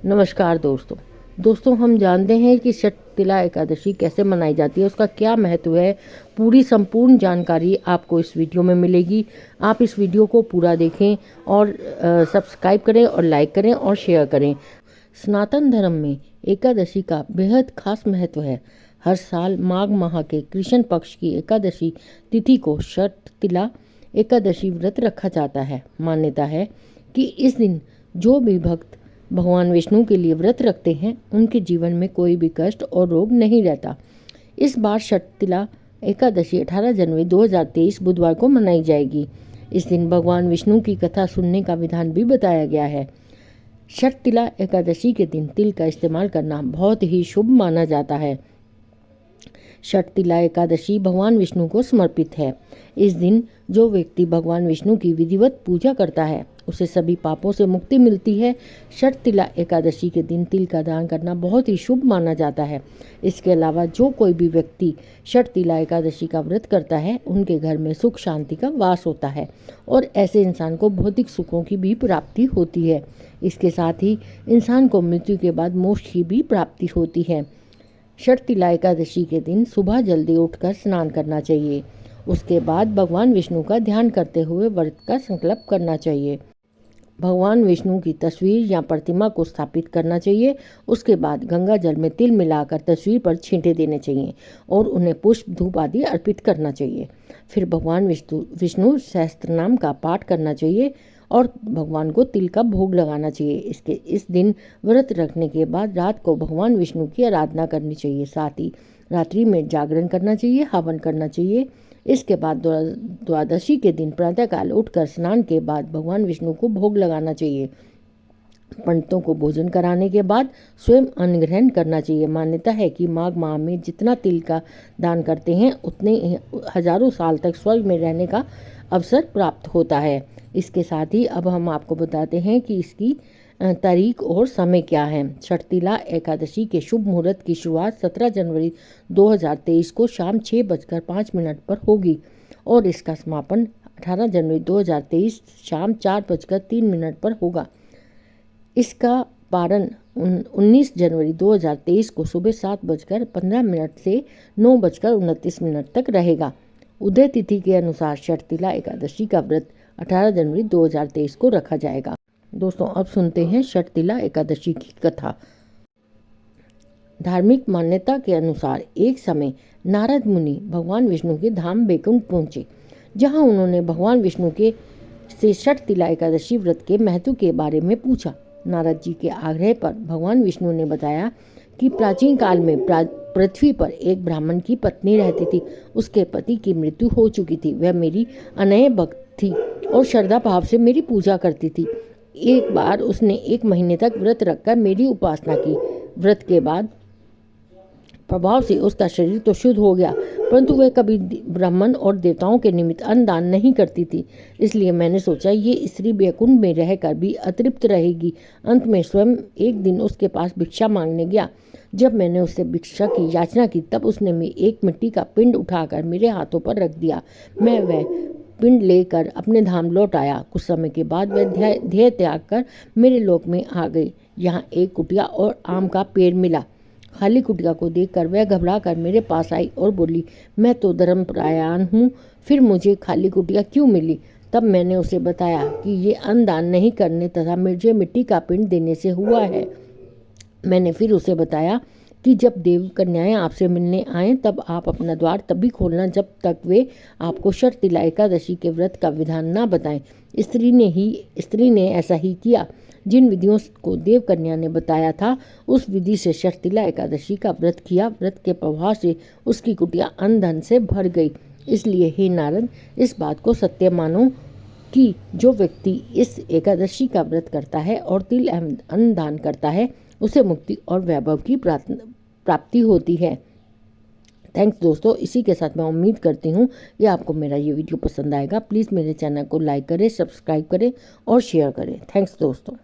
नमस्कार दोस्तों हम जानते हैं कि षटतिला एकादशी कैसे मनाई जाती है, उसका क्या महत्व है। पूरी संपूर्ण जानकारी आपको इस वीडियो में मिलेगी। आप इस वीडियो को पूरा देखें और सब्सक्राइब करें और लाइक करें और शेयर करें। सनातन धर्म में एकादशी का बेहद खास महत्व है। हर साल माघ माह के कृष्ण पक्ष की एकादशी तिथि को षटतिला एकादशी व्रत रखा जाता है। मान्यता है कि इस दिन जो भी भक्त भगवान विष्णु के लिए व्रत रखते हैं उनके जीवन में कोई भी कष्ट और रोग नहीं रहता। इस बार षटतिला एकादशी 18 जनवरी 2023 बुधवार को मनाई जाएगी। इस दिन भगवान विष्णु की कथा सुनने का विधान भी बताया गया है। षटतिला एकादशी के दिन तिल का इस्तेमाल करना बहुत ही शुभ माना जाता है। षटतिला एकादशी भगवान विष्णु को समर्पित है। इस दिन जो व्यक्ति भगवान विष्णु की विधिवत पूजा करता है उसे सभी पापों से मुक्ति मिलती है। षटतिला एकादशी के दिन तिल का दान करना बहुत ही शुभ माना जाता है। इसके अलावा जो कोई भी व्यक्ति षटतिला एकादशी का व्रत करता है उनके घर में सुख शांति का वास होता है और ऐसे इंसान को भौतिक सुखों की भी प्राप्ति होती है। इसके साथ ही इंसान को मृत्यु के बाद मोक्ष की भी प्राप्ति होती है। षटतिला एकादशी के दिन सुबह जल्दी उठकर स्नान करना चाहिए। उसके बाद भगवान विष्णु का ध्यान करते हुए व्रत का संकल्प करना चाहिए। भगवान विष्णु की तस्वीर या प्रतिमा को स्थापित करना चाहिए। उसके बाद गंगा जल में तिल मिलाकर तस्वीर पर छींटे देने चाहिए और उन्हें पुष्प धूप आदि अर्पित करना चाहिए। फिर भगवान विष्णु सहस्त्रनाम का पाठ करना चाहिए और भगवान को तिल का भोग लगाना चाहिए। इस दिन व्रत रखने के बाद रात को भगवान विष्णु की आराधना करनी चाहिए। साथ ही रात्रि में जागरण करना चाहिए, हवन करना चाहिए। इसके बाद द्वादशी के दिन प्रातःकाल उठकर स्नान के बाद भगवान विष्णु को भोग लगाना चाहिए। पंडितों को भोजन कराने के बाद स्वयं अन्न ग्रहण करना चाहिए। मान्यता है कि माघ माह में जितना तिल का दान करते हैं उतने हजारों साल तक स्वर्ग में रहने का अवसर प्राप्त होता है। इसके साथ ही अब हम आपको बताते हैं कि इसकी तारीख और समय क्या है। षटतिला एकादशी के शुभ मुहूर्त की शुरुआत 17 जनवरी 2023 को शाम 6:05 पर होगी और इसका समापन 18 जनवरी 2023 शाम 4:03 पर होगा। इसका पारण 19 जनवरी 2023 को सुबह 7:15 से 9:29 तक रहेगा। उदय तिथि के अनुसार षटतिला एकादशी का व्रत 18 जनवरी 2023 को रखा जाएगा। दोस्तों अब सुनते हैं षटतिला एकादशी की कथा। धार्मिक मान्यता के अनुसार एक समय नारद मुनि भगवान विष्णु के धाम बैकुंठ पहुंचे, जहां उन्होंने भगवान विष्णु से षटतिला एकादशी व्रत के महत्व के बारे में पूछा। नारद जी के आग्रह पर भगवान विष्णु ने बताया कि प्राचीन काल में पृथ्वी पर एक ब्राह्मण की पत्नी रहती थी। उसके पति की मृत्यु हो चुकी थी। वह मेरी अनन्य भक्त थी और श्रद्धा भाव से मेरी पूजा करती थी। एक बार उसने 1 महीने तक व्रत रखकर मेरी उपासना की। व्रत के बाद प्रभाव से उसका शरीर तो शुद्ध हो गया, परंतु वह कभी ब्राह्मण और देवताओं के निमित्त अन्न दान नहीं करती थी। इसलिए मैंने सोचा ये स्त्री बैकुंठ में रहकर भी अतृप्त रहेगी। अंत में स्वयं एक दिन उसके पास भिक्षा मांगने गया। जब मैंने उससे भिक्षा की याचना की तब उसने एक मिट्टी का पिंड उठाकर मेरे हाथों पर रख दिया। मैं वह पिंड लेकर अपने धाम लौट आया। कुछ समय के बाद वह देह त्याग कर मेरे लोक में आ गई। यहाँ एक कुटिया और आम का पेड़ मिला। खाली कुटिया को देखकर वह घबरा कर मेरे पास आई और बोली, मैं तो धर्मपरायण हूँ, फिर मुझे खाली कुटिया क्यों मिली? तब मैंने उसे बताया कि ये अन्न दान नहीं करने तथा मुझे मिट्टी का पिंड देने से हुआ है। मैंने फिर उसे बताया कि जब देव कन्याएं आपसे मिलने आएं तब आप अपना द्वार तभी खोलना जब तक वे आपको षटतिला एकादशी के व्रत का विधान ना बताएं। स्त्री ने ऐसा ही किया। जिन विधियों को देव कन्या ने बताया था उस विधि से षटतिला एकादशी का व्रत किया। व्रत के प्रभाव से उसकी कुटिया अन्न धन से भर गई। इसलिए हे नारद, इस बात को सत्य मानो कि जो व्यक्ति इस एकादशी का व्रत करता है और तिल अन्न दान करता है उसे मुक्ति और वैभव की प्राप्ति होती है। थैंक्स दोस्तों, इसी के साथ मैं उम्मीद करती हूँ कि आपको मेरा ये वीडियो पसंद आएगा। प्लीज़ मेरे चैनल को लाइक करें, सब्सक्राइब करें और शेयर करें। थैंक्स दोस्तों।